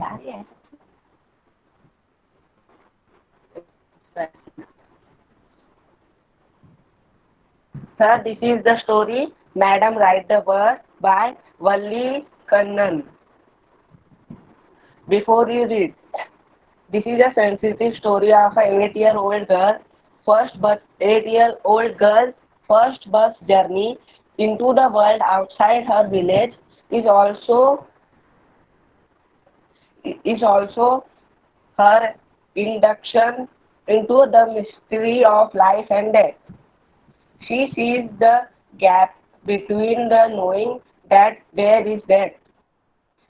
यार ये Sir, this is the story Madam Write the Bird by Valli Kannan. Before you read, this is a sensitive story of an 8-year-old girl. 8-year-old girl's first bus journey into the world outside her village is also her induction into the mystery of life and death. She sees the gap between the knowing that there is death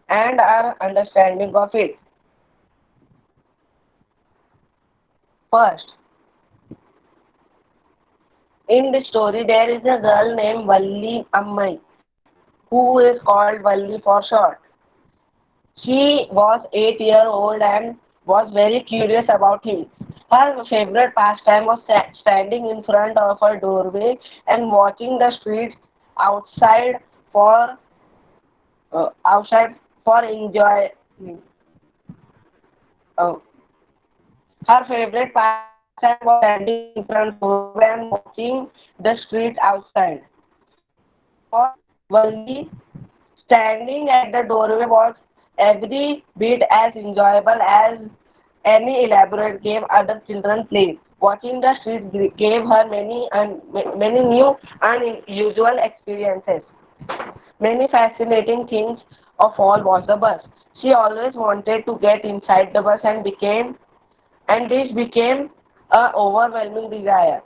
and our understanding of it. First, in the story, there is a girl named Valli Ammai, who is called Valli for short. She was 8 years old and was very curious about things. Her favorite pastime was standing in front of her doorway and watching the streets outside for outside for enjoy. Uh, Her favorite pastime was standing in front of the doorway and watching the streets outside. For Valli, standing at the doorway was every bit as enjoyable as any elaborate game other children played. Watching the streets gave her many new and unusual experiences. Many fascinating things of all was the bus. She always wanted to get inside the bus and this became a overwhelming desire.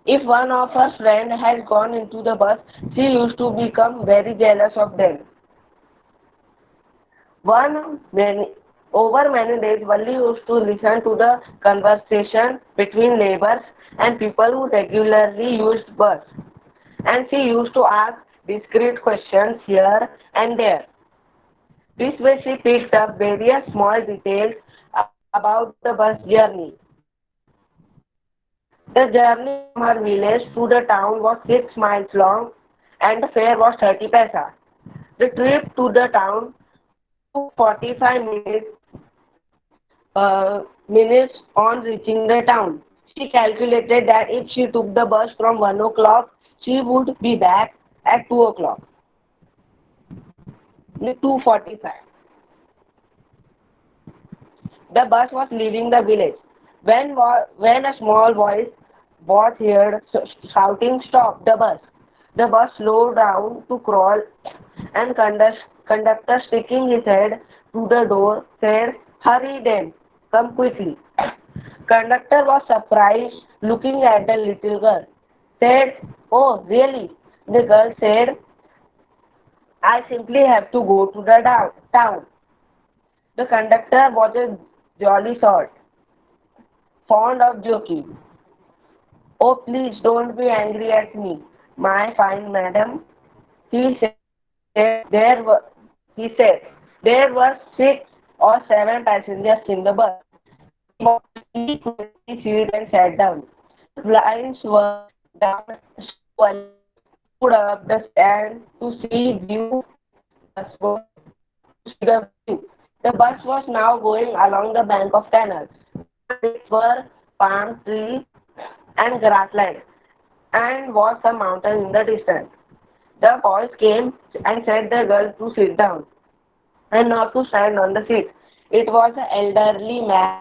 If one of her friends had gone into the bus, she used to become very jealous of them. One many Over many days, Valli used to listen to the conversation between neighbors and people who regularly used bus, and she used to ask discreet questions here and there. This way, she picked up various small details about the bus journey. The journey from her village to the town was 6 miles long and the fare was 30 paisa. The trip to the town took 45 minutes on reaching the town. She calculated that if she took the bus from 1 o'clock, she would be back at 2 o'clock, 2:45. The bus was leaving the village when a small voice was heard shouting, "Stop the bus!" The bus slowed down to crawl, and conductor sticking his head to the door said, "Hurry then, come quickly." Conductor was surprised looking at the little girl. Said, "Oh, really?" The girl said, "I simply have to go to the town." The conductor was a jolly sort, fond of joking. "Oh, please don't be angry at me, my fine madam," he said. He said, there were 6 or 7 passengers in the bus. He bought each to empty seat and sat down. The blinds were down, so Wally stood up the stand to see bus was to see the view. The bus was now going along the bank of canal. Beyond it were palm trees and grassland, and was a mountain in the distance. The voice came and said the girl to sit down and not to stand on the seat. It was an elderly man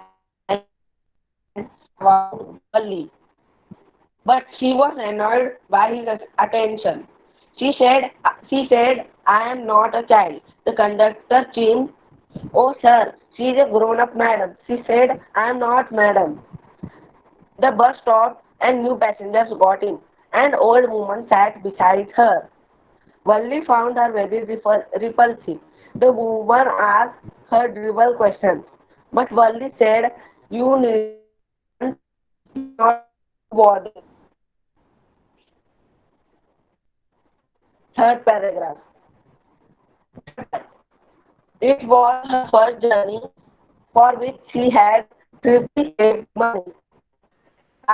about Valli, but she was annoyed by his attention. She said, "I am not a child." The conductor chimed, "Oh, sir, she is a grown-up madam." She said, "I am not madam." The bus stopped and new passengers got in. An old woman sat beside her. Valli found her very repulsive. The woman asked her trivial questions, but Valli said, "You need not bother." Third paragraph. It was her first journey for which she had triply saved money.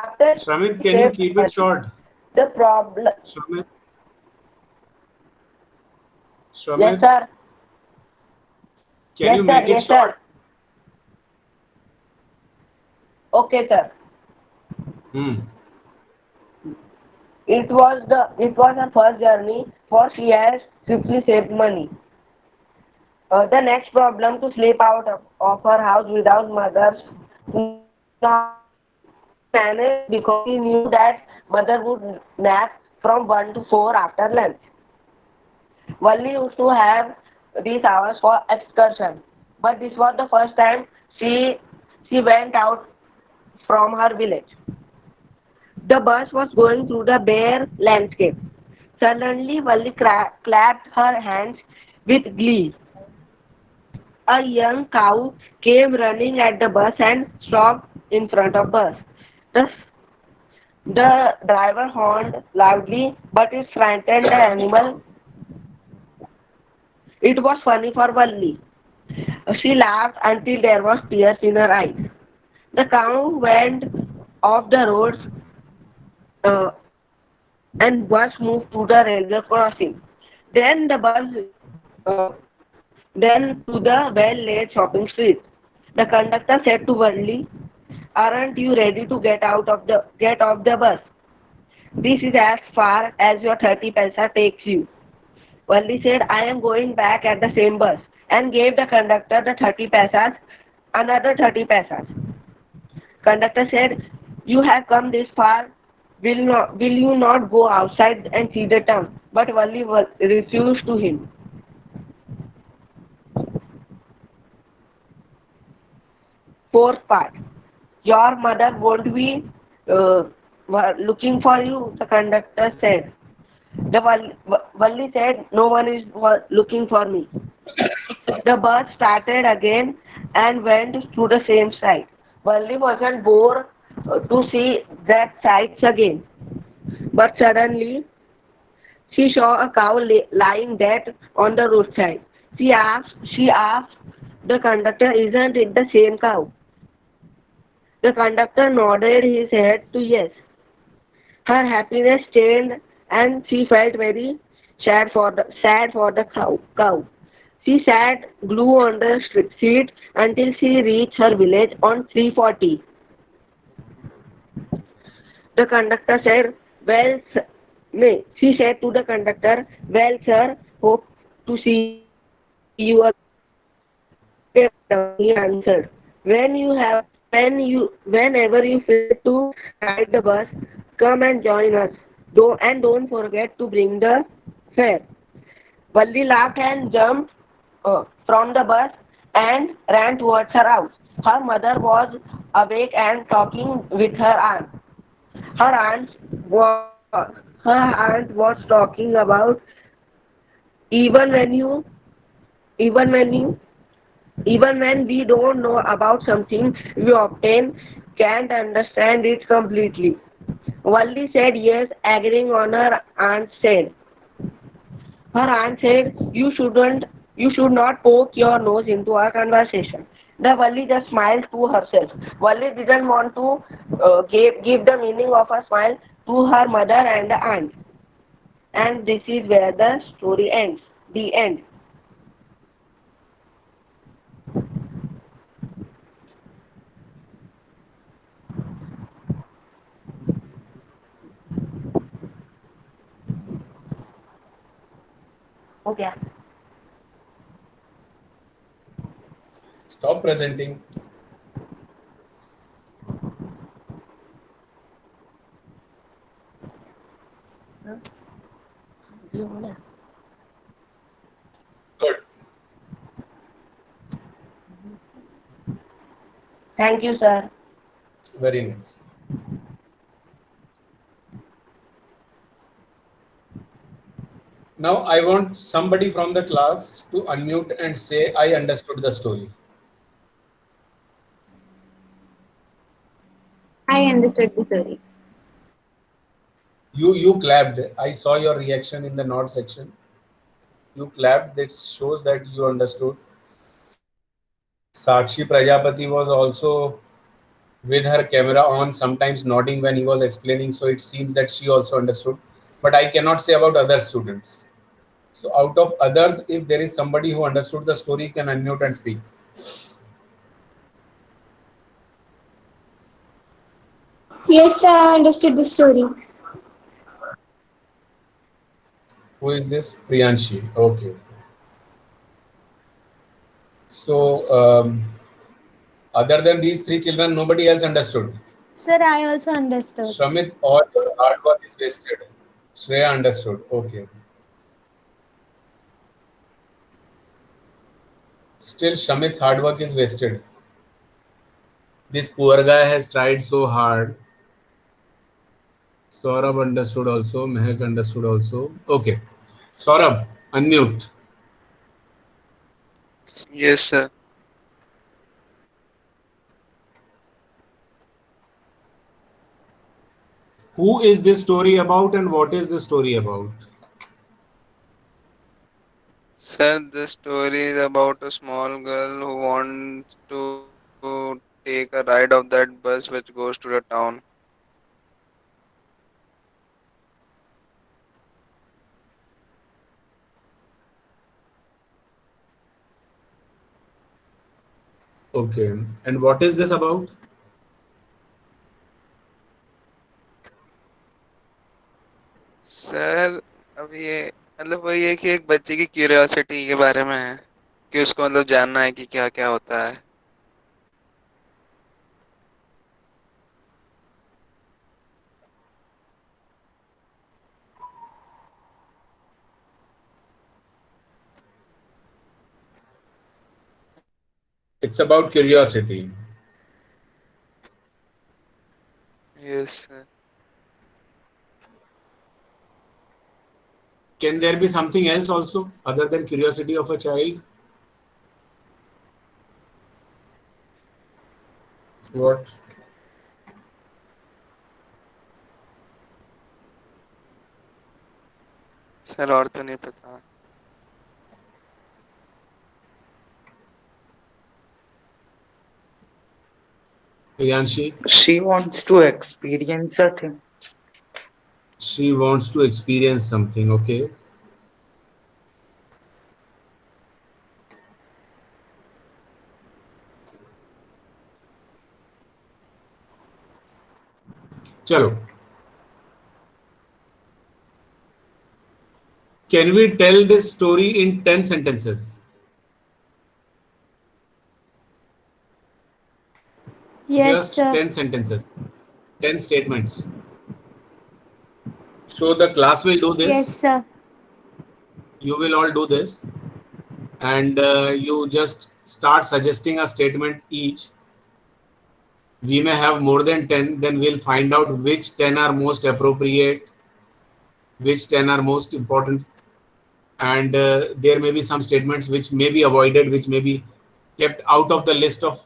After Shamit, she can you saved keep it money, short? the problem. Shamit, Yes, Shamit, sir. Can you make it Yes, sir. short? Okay, sir. Hmm. It was her first journey, for she has swiftly saved money. The next problem to sleep out of her house without mother's knowledge. She managed because she knew that mother would nap from 1 to 4 after lunch. Valli used to have these hours for excursion, but this was the first time she went out from her village. The bus was going through the bare landscape. Suddenly, Valli clapped her hands with glee. A young cow came running at the bus and stopped in front of bus. The, the driver horned loudly, but it frightened the animal. It was funny for Valli. She laughed until there was tears in her eyes. The cow went off the road uh, and bus moved to the railway crossing. Then the bus, uh, then to the well-laid shopping street. The conductor said to Valli, "Aren't you ready to get off the bus? This is as far as your 30 paisa takes you." Valli said, "I am going back at the same bus," and gave the conductor the 30 paisas, another 30 paisas. Conductor said, "You have come this far. Will you not go outside and see the town?" But Valli refused to him. Fourth part. Your mother won't be uh, looking for you, the conductor said. Valli said, "No one is looking for me." The bus started again and went through the same site. Valli wasn't bored to see that sights again. But suddenly she saw a cow lying dead on the roadside. She asked the conductor, "Isn't it the same cow?" The conductor nodded his head to yes. Her happiness changed and she felt very sad for the cow. She sat glued on the seat until she reached her village on 3:40. The conductor said, "Well, no," she said to the conductor, "Well, sir, hope to see you again." He answered, Whenever you feel to ride the bus, come and join us. Don't forget to bring the fare." Valli laughed and jumped from the bus and ran towards her house. Her mother was awake and talking with her aunt. Her aunt was talking about even when you even when you even when we don't know about something, we often can't understand it completely. Valli said yes, agreeing on her aunt said. Her aunt said, you should not poke your nose into our conversation. The Valli just smiled to herself. Valli didn't want to give the meaning of a smile to her mother and the aunt. And this is where the story ends. The end. Okay. Stop presenting. Good. Thank you, sir. Very nice. Now I want somebody from the class to unmute and say, I understood the story. I understood the story. You clapped. I saw your reaction in the nod section. You clapped. That shows that you understood. Sakshi Prajapati was also with her camera on, sometimes nodding when he was explaining. So it seems that she also understood. But I cannot say about other students. So out of others, if there is somebody who understood the story, can unmute and speak. Yes, sir, I understood the story. Who is this? Priyanshi. Okay. So other than these three children, nobody else understood. Sir, I also understood. Shramit, all your hard work is wasted. Shreya understood. Okay. Still, Shramit's hard work is wasted. This poor guy has tried so hard. Saurabh understood also. Mehak understood also. Okay. Saurabh, unmute. Yes, sir. Who is this story about and what is the story about? Sir, the story is about a small girl who wants to take a ride of that bus which goes to the town. Okay. And what is this about? Sir अब ये मतलब वही है कि एक बच्चे की curiosity के बारे में है कि उसको मतलब जानना है कि क्या क्या होता है. It's about curiosity. Yes, sir. Can there be something else also other than curiosity of a child? What? Sir और तो नहीं पता. Priyanshi? She wants to experience a thing. She wants to experience something. Okay. Chalo. Can we tell this story in 10 sentences? Yes, Just sir. 10 sentences, 10 statements. So the class will do Yes, this. sir. You will all do this. And you just start suggesting a statement each. We may have more than 10, then we'll find out which 10 are most appropriate, which 10 are most important, and there may be some statements which may be avoided, which may be kept out of the list of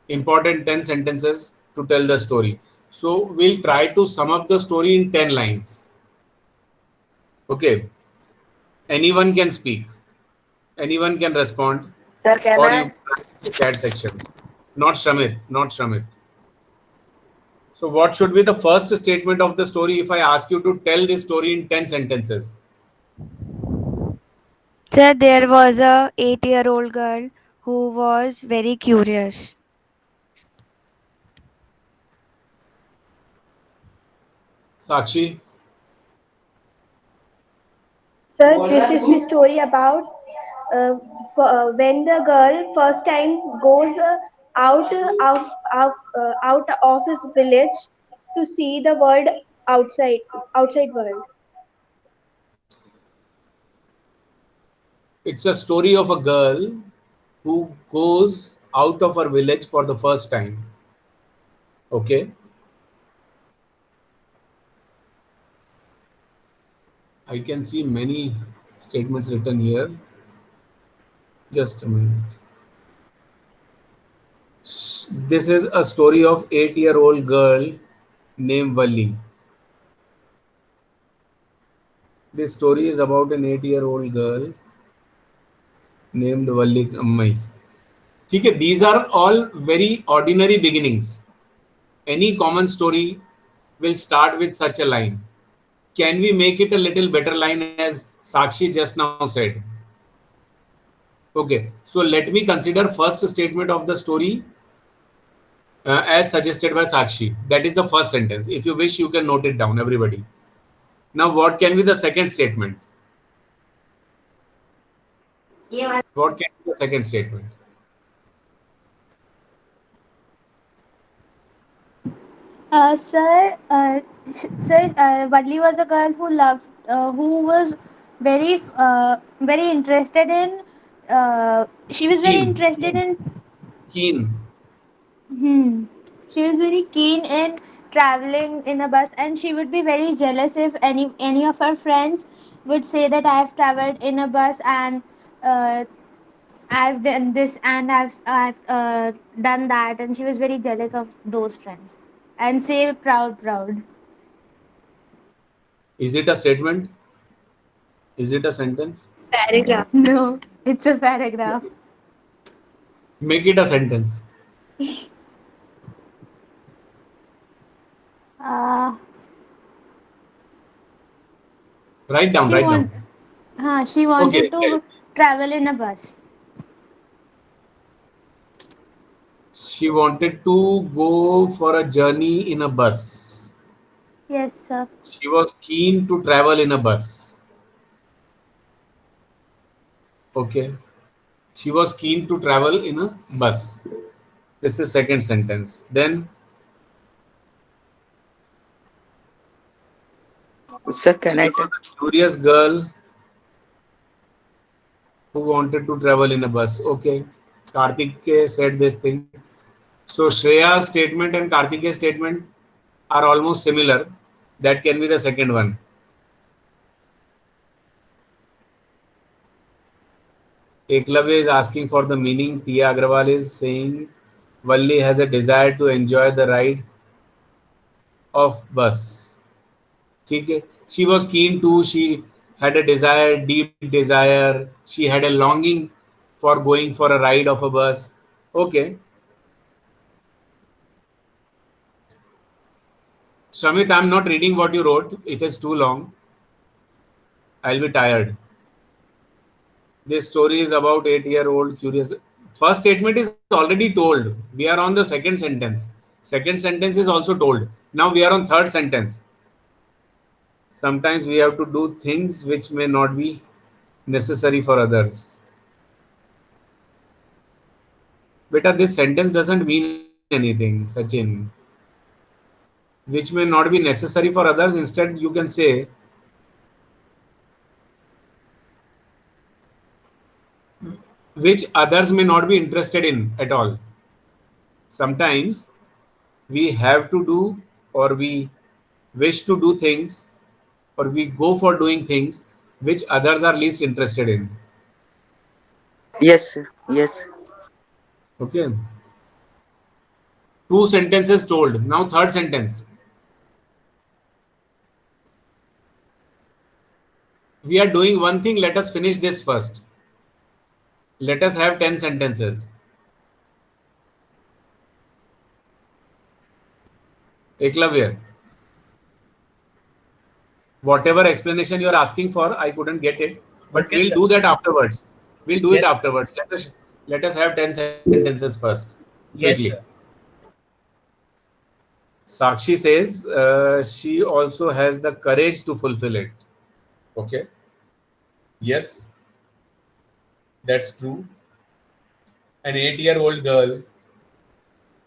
important 10 sentences to tell the story. So we'll try to sum up the story in 10 lines. Okay, anyone can speak, anyone can respond, Sir, can or you I? can chat section. Not Shramit, not Shramit. So what should be the first statement of the story if I ask you to tell this story in 10 sentences? Sir, there was a 8-year-old girl who was very curious. Sakshi? Sir, this is the story about uh, when the girl first time goes out of his village to see the world outside world. It's a story of a girl who goes out of her village for the first time. Okay. I can see many statements written here. Just a minute. This is a story of 8-year-old girl named Valli. This story is about an 8-year-old girl named Valli Ammai. ठीक है, these are all very ordinary beginnings. Any common story will start with such a line. can we make it a little better line as Sakshi just now said? Okay, so let me consider first statement of the story as suggested by Sakshi. That is the first sentence. If you wish, you can note it down, everybody. Now, what can be the second statement? What can be the second statement? Vadli was a girl who loved, who was very interested in. She was very Keen. interested in. Keen. Hmm. She was very keen in traveling in a bus, and she would be very jealous if any of her friends would say that I have traveled in a bus and uh, I've done this and I've done that, and she was very jealous of those friends and say proud. Is it a statement? Is it a sentence? Paragraph. No, it's a paragraph. Make it a sentence. Uh, Write down, she write want, down. she Okay. wanted to travel in a bus. She wanted to go for a journey in a bus. Yes, sir. She was keen to travel in a bus. Okay. She was keen to travel in a bus. This is second sentence. Then Sir, can she I was tell? a curious girl who wanted to travel in a bus. Okay. Karthik said this thing. So Shreya's statement and Karthike's statement are almost similar. That can be the second one. Eklavya is asking for the meaning. Tia Agrawal is saying Valli has a desire to enjoy the ride of bus. ठीक है. She was keen to, she had a desire, deep desire. She had a longing for going for a ride of a bus. Okay. Shamit, I'm not reading what you wrote. It is too long. I'll be tired. This story is about 8-year-old curious. First statement is already told. We are on the second sentence. Second sentence is also told. Now we are on third sentence. Sometimes we have to do things which may not be necessary for others. Beta, this sentence doesn't mean anything, Sachin. Which may not be necessary for others. Instead, you can say which others may not be interested in at all. Sometimes we have to do, or we wish to do things, or we go for doing things which others are least interested in. Yes, sir. Yes. Okay. Two sentences told. Now third sentence. We are doing one thing. Let us finish this first. Let us have 10 sentences. Eklavya, whatever explanation you are asking for, I couldn't get it, but Okay, we'll sir. do that afterwards. We'll do it Yes. afterwards. Let us have 10 sentences first. Yes, Quickly. sir. Sakshi says she also has the courage to fulfill it. Okay. Yes, that's true. An 8-year-old girl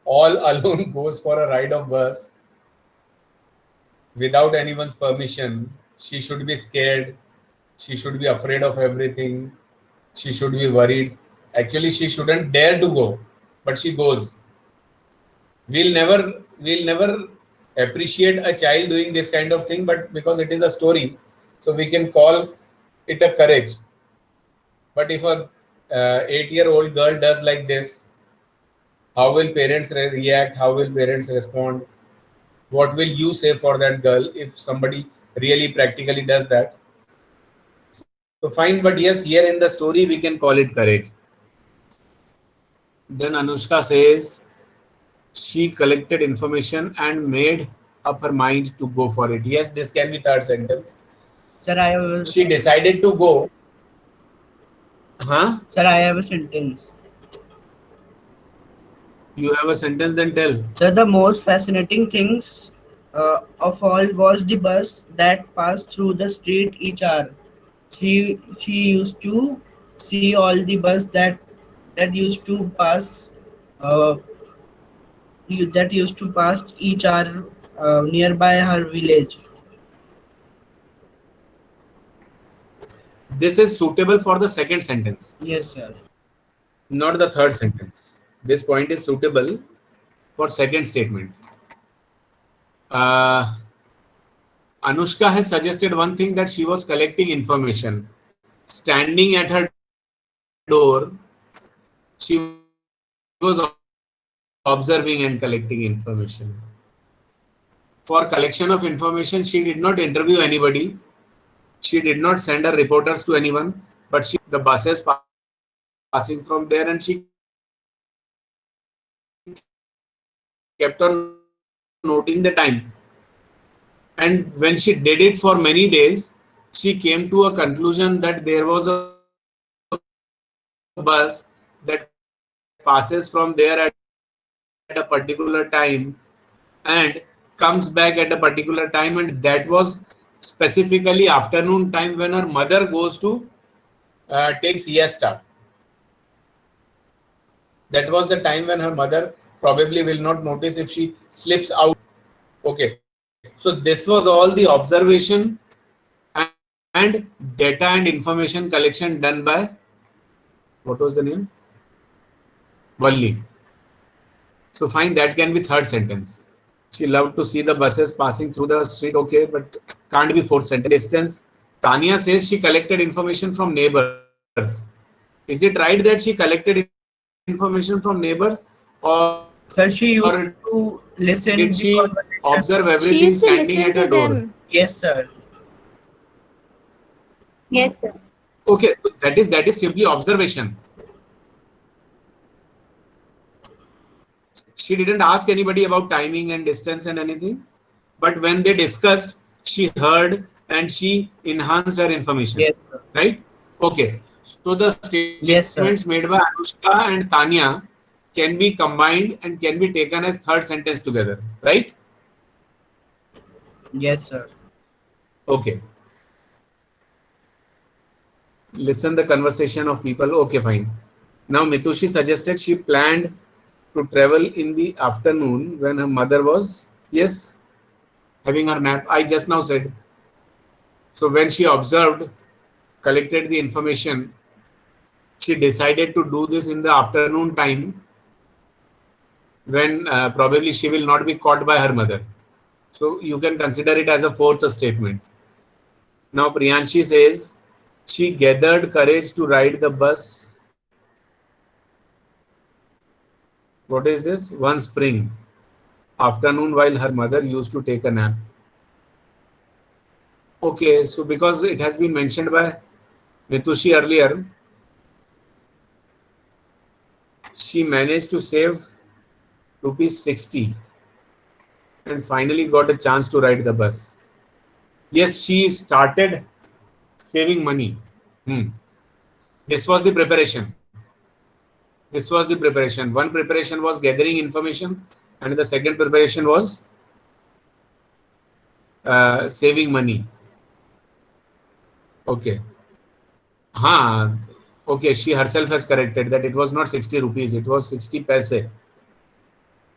all alone goes for a ride of bus without anyone's permission. She should be scared. She should be afraid of everything. She should be worried. Actually, she shouldn't dare to go, but she goes. We'll never appreciate a child doing this kind of thing, but because it is a story, so we can call it a courage. But if a 8-year-old girl does like this, how will parents react? How will parents respond? What will you say for that girl if somebody really practically does that? So fine, but yes, here in the story we can call it courage. Then Anushka says she collected information and made up her mind to go for it. Yes, this can be third sentence. Sir, I have She decided to go. Huh? Sir, I have a sentence. You have a sentence, then tell. Sir, the most fascinating things of all was the bus that passed through the street each hour. She used to see all the bus that used to pass uh, that used to pass each hour nearby her village. This is suitable for the second sentence, Yes, sir. not the third sentence. This point is suitable for second statement. Anushka has suggested one thing, that she was collecting information. Standing at her door, she was observing and collecting information. For collection of information, she did not interview anybody. She did not send her reporters to anyone, but she the buses passing from there, and she kept on noting the time. And when she did it for many days, she came to a conclusion that there was a bus that passes from there at a particular time and comes back at a particular time, and that was specifically afternoon time when her mother goes to take siesta. That was the time when her mother probably will not notice if she slips out. Okay, so this was all the observation and data and information collection done by, what was the name? Valli. So fine, that can be third sentence. She loved to see the buses passing through the street. Okay, but can't be fourth sentence. Distance. Tanya says she collected information from neighbors. Is it right that she collected information from neighbors, or Sir, she did used she to listen observe the everything conversation. standing at She her used to door? listen to them. Yes, sir. Yes, sir. Okay, that is simply observation. She didn't ask anybody about timing and distance and anything, but when they discussed, she heard and she enhanced her information. Yes, sir. Right? Okay. So the Yes, statements sir. made by Anushka and Tanya can be combined and can be taken as third sentence together. Right? Yes, sir. Okay. Listen the conversation of people. Okay, fine. Now Mitushi suggested she planned to travel in the afternoon when her mother was, yes, having her nap. I just now said. So when she observed, collected the information, she decided to do this in the afternoon time when probably she will not be caught by her mother. So you can consider it as a fourth statement. Now Priyanshi says she gathered courage to ride the bus. What is this? One spring afternoon while her mother used to take a nap. Okay, so because it has been mentioned by Mitushi earlier, she managed to save rupees 60 and finally got a chance to ride the bus. Yes, she started saving money. This was the preparation. This was the preparation. One preparation was gathering information, and the second preparation was saving money. Okay. Okay, she herself has corrected that it was not 60 rupees, it was 60 paise.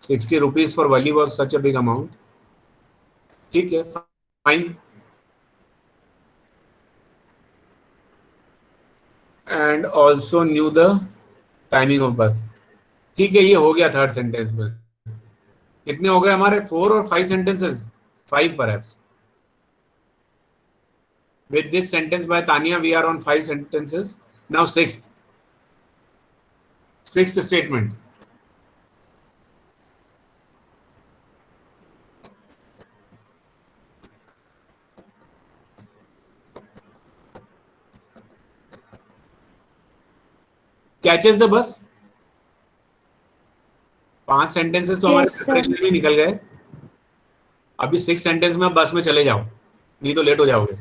60 rupees for Valli was such a big amount. Okay, fine. And also knew the timing of bus. ठीक है, ये हो गया third sentence में. कितने हो गए हमारे? 4 or 5 sentences? 5 perhaps. With this sentence by Tanya, we are on 5 sentences. Now sixth statement. Catches the bus. 5 sentences तो हमारे Yes, sir. प्रिपरेशन में निकल गए. अभी 6 सेंटेंस में बस में चले जाओ, नहीं तो लेट हो जाओगे,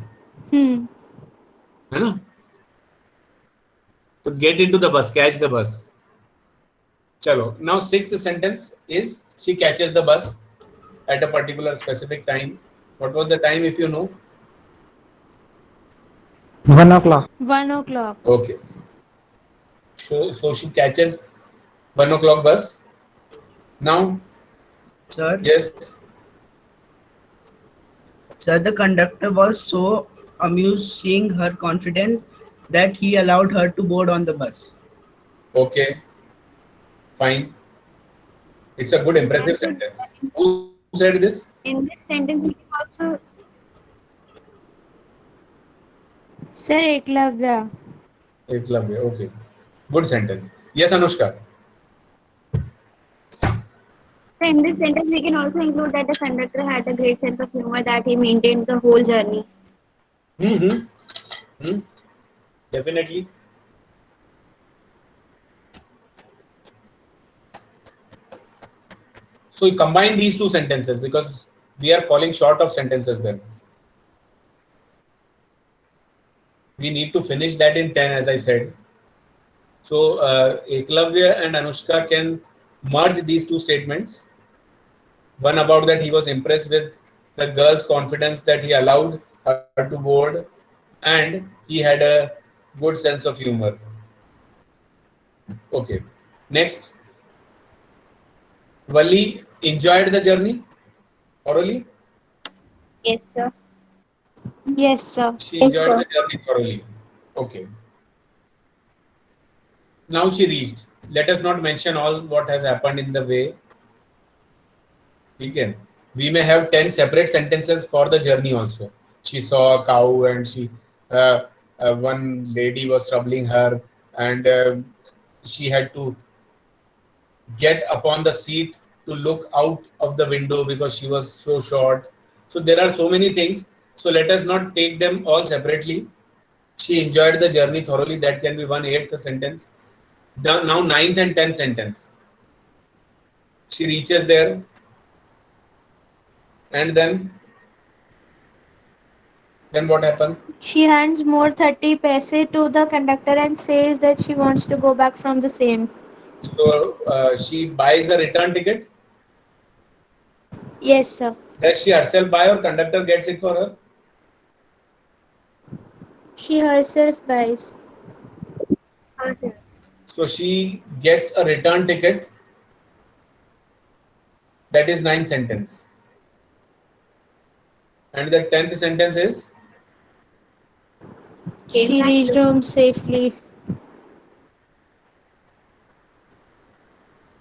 है ना? तो get into the bus, catch the bus. चलो, now sixth sentence is she catches the bus at a particular specific time. What was the time, if you know? 1 o'clock. 1 o'clock. Okay. So she catches 1 o'clock bus. Now, Sir, yes. sir, the conductor was so amused seeing her confidence that he allowed her to board on the bus. Okay. Fine. It's a good, impressive sentence. Who said this? In this sentence, we can also Sir, Eklavya. Eklavya. Okay. Good sentence. Yes, Anushka. in this sentence we can also include that the conductor had a great sense of humor that he maintained the whole journey. Definitely. So you combine these two sentences because we are falling short of sentences then. We need to finish that in 10, as I said. So Eklavya and Anushka can merge these two statements. One about that he was impressed with the girl's confidence that he allowed her to board, and he had a good sense of humor. Okay. Next. Vali enjoyed the journey thoroughly. Yes, sir. Yes, sir. She enjoyed the journey thoroughly. Okay. Now she reached. Let us not mention all what has happened in the way. Okay. We may have 10 separate sentences for the journey also. She saw a cow and one lady was troubling her, and she had to get upon the seat to look out of the window because she was so short. So there are so many things. So let us not take them all separately. She enjoyed the journey thoroughly. That can be 1/8 sentence. Now 9th and 10th sentence. She reaches there, and then what happens? She hands more 30 paise to the conductor and says that she wants to go back from the same. So she buys a return ticket. Yes, sir. Does she herself buy or conductor gets it for her? She herself buys. Herself. So she gets a return ticket. That is 9th sentence. And the 10th sentence is? She reached home safely.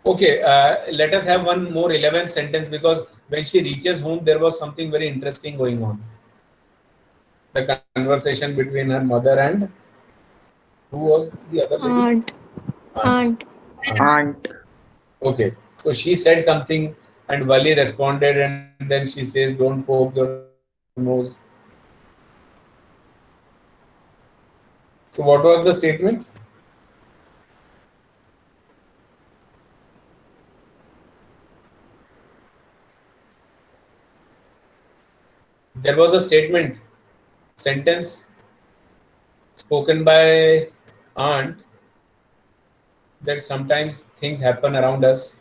Okay, let us have one more 11th sentence, because when she reaches home, there was something very interesting going on. The conversation between her mother and who was the other lady? Aunt. Okay, so she said something and Vali responded, and then she says, don't poke your nose. So what was the statement? There was a statement, sentence spoken by aunt, that sometimes things happen around us.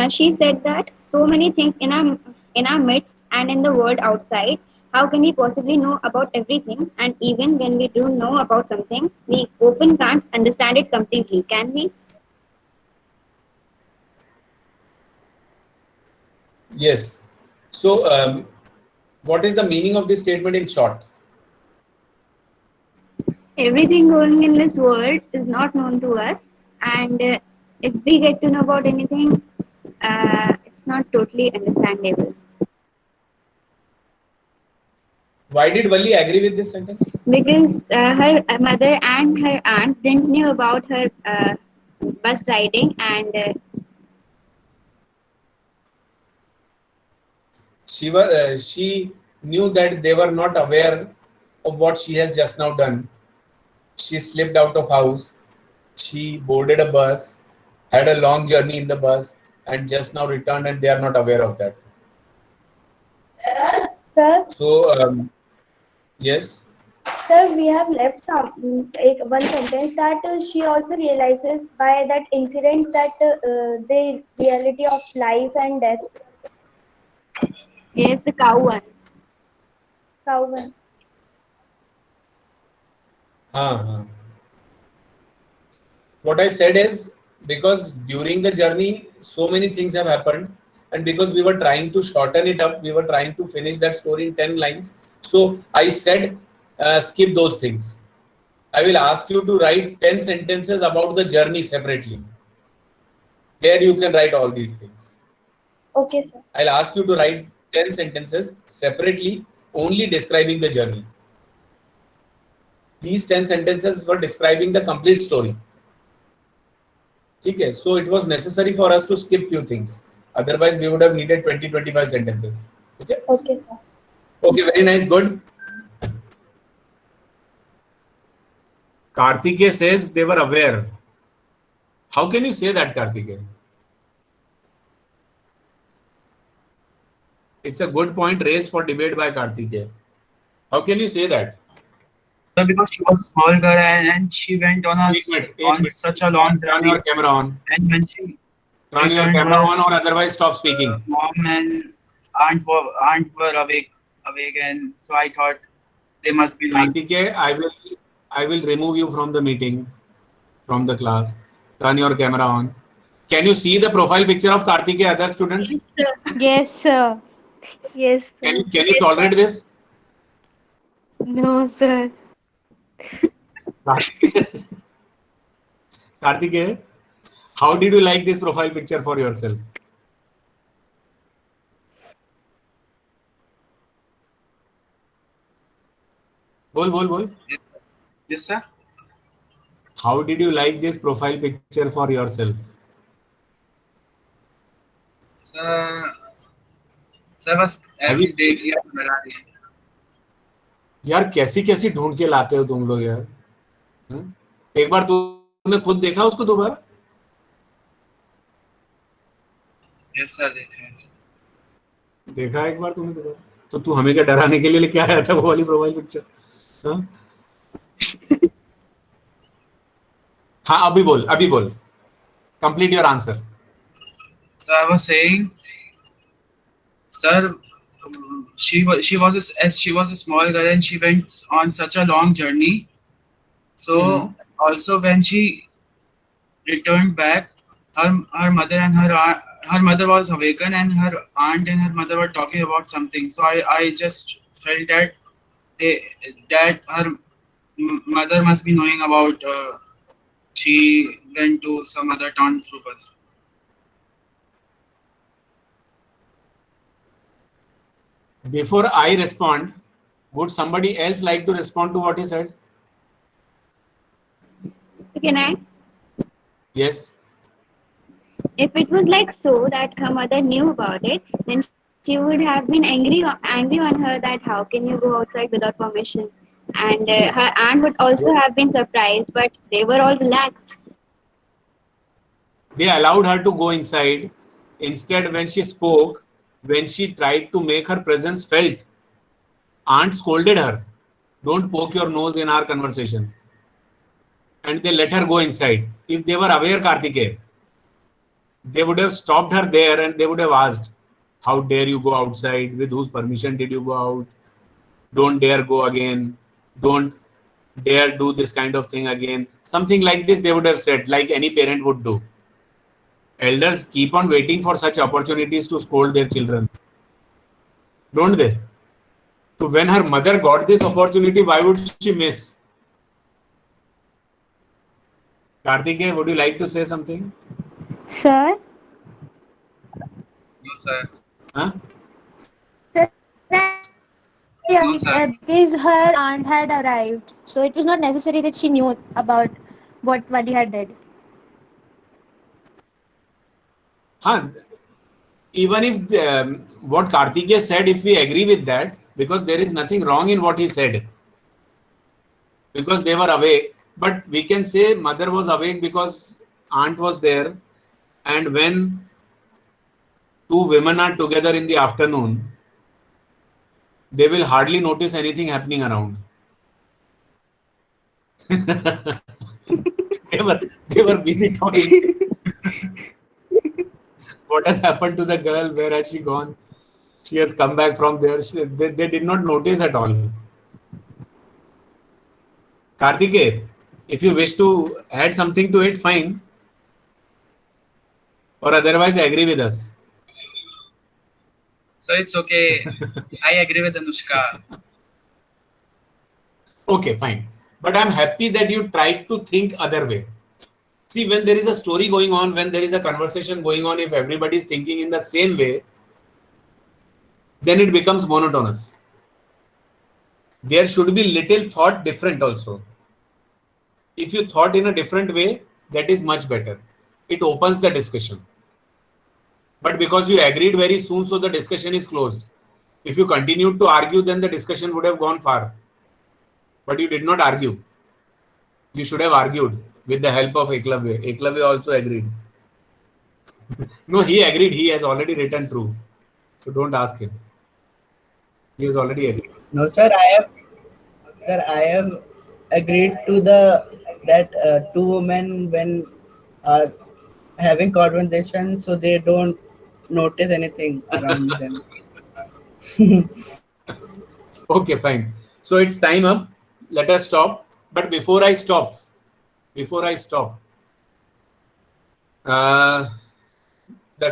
She said that so many things in our midst and in the world outside. How can we possibly know about everything? And even when we do know about something, we often can't understand it completely, can we? Yes. So what is the meaning of this statement in short? Everything going in this world is not known to us, and if we get to know about anything, it's not totally understandable. Why did Vali agree with this sentence? Because her mother and her aunt didn't know about her bus riding, and she knew that they were not aware of what she has just now done. She slipped out of house. She boarded a bus, had a long journey in the bus, and just now returned and they are not aware of that. Sir, So, yes. sir, we have left one sentence that she also realizes by that incident that the reality of life and death. Yes, the cow one. Cow one. What I said is, because during the journey, so many things have happened, and because we were trying to shorten it up, we were trying to finish that story in 10 lines. So I said, skip those things. I will ask you to write 10 sentences about the journey separately. There you can write all these things. Okay, sir. I'll ask you to write 10 sentences separately, only describing the journey. These 10 sentences were describing the complete story. Okay, so it was necessary for us to skip few things. Otherwise, we would have needed 20-25 sentences. Okay. Okay, sir. Okay, very nice, good. Kartikeya says they were aware. How can you say that, Kartikeya? It's a good point raised for debate by Kartikeya. How can you say that? So because she was a small girl and she went on such a long Turn journey. your camera on. And when she Turn your returned, camera her on, or otherwise stop speaking. mom and aunt were awake, and so I thought they must be knowing. Kartikeya, I will remove you from the meeting, from the class. Turn your camera on. Can you see the profile picture of Kartikeya, other students? Yes, sir. Yes, sir. Yes, Can sir. you tolerate this? No, sir. Kartikeya, how did you like this profile picture for yourself? Bol. Yes, sir. How did you like this profile picture for yourself? Sir, बस Have ऐसे you- देख लिया तो लगा दिया. यार कैसी ढूंढ के लाते हो तुम लोग यार? एक बार तुमने खुद देखा उसको दोबारा? Yes, sir, देखा है. देखा एक बार तुमने दोबारा? तो तू हमें क्या डराने के लिए लेके आया था वो वाली प्रोफाइल पिक्चर? हाँ अभी बोल. Complete your answer. So I was saying, sir, she was a small girl and she went on such a long journey. So also when she returned back, her mother and her mother was awakened and her aunt and her mother were talking about something. So I just felt that her mother must be knowing about. She went to some other town through bus. Before I respond, would somebody else like to respond to what he said? So can I? Yes. If it was like so that her mother knew about it, then she would have been angry on her that how can you go outside without permission? And Yes. her aunt would also have been surprised, but they were all relaxed. They allowed her to go inside. Instead, when she spoke, when she tried to make her presence felt, aunt scolded her. Don't poke your nose in our conversation. And they let her go inside. If they were aware, Kartikeya, they would have stopped her there and they would have asked, how dare you go outside? With whose permission did you go out? Don't dare go again. Don't dare do this kind of thing again. Something like this they would have said, like any parent would do. Elders keep on waiting for such opportunities to scold their children. Don't they? So when her mother got this opportunity, why would she miss? Kartikeya, would you like to say something? Sir? No, sir. Huh? Sir, No, sir. because her aunt had arrived, so it was not necessary that she knew about what Vali had did. Huh? Even if what Kartikeya said, if we agree with that, because there is nothing wrong in what he said, because they were awake, but we can say mother was awake because aunt was there, and when two women are together in the afternoon, they will hardly notice anything happening around. They were busy talking. What has happened to the girl? Where has she gone? She has come back from there. They did not notice at all. Kartike, if you wish to add something to it, fine. Or otherwise, agree with us. So it's okay. I agree with Anushka. Okay, fine. But I'm happy that you tried to think other way. See, when there is a story going on, when there is a conversation going on, if everybody is thinking in the same way, then it becomes monotonous. There should be little thought different also. If you thought in a different way, that is much better. It opens the discussion. But because you agreed very soon, so the discussion is closed. If you continued to argue, then the discussion would have gone far. But you did not argue. You should have argued with the help of Eklavya. Eklavya also agreed. No, he agreed. He has already written true. So don't ask him. He has already agreed. No, sir, I have agreed to the that two women when are having conversation, so they don't notice anything around them. Okay, fine. So it's time up. Let us stop. But before I stop, the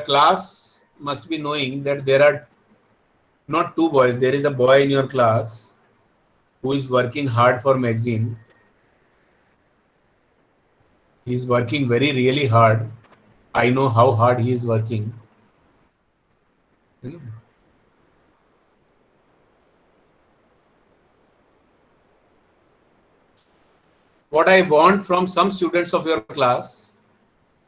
class must be knowing that there are not two boys. There is a boy in your class who is working hard for magazine. He is working really hard. I know how hard he is working. What I want from some students of your class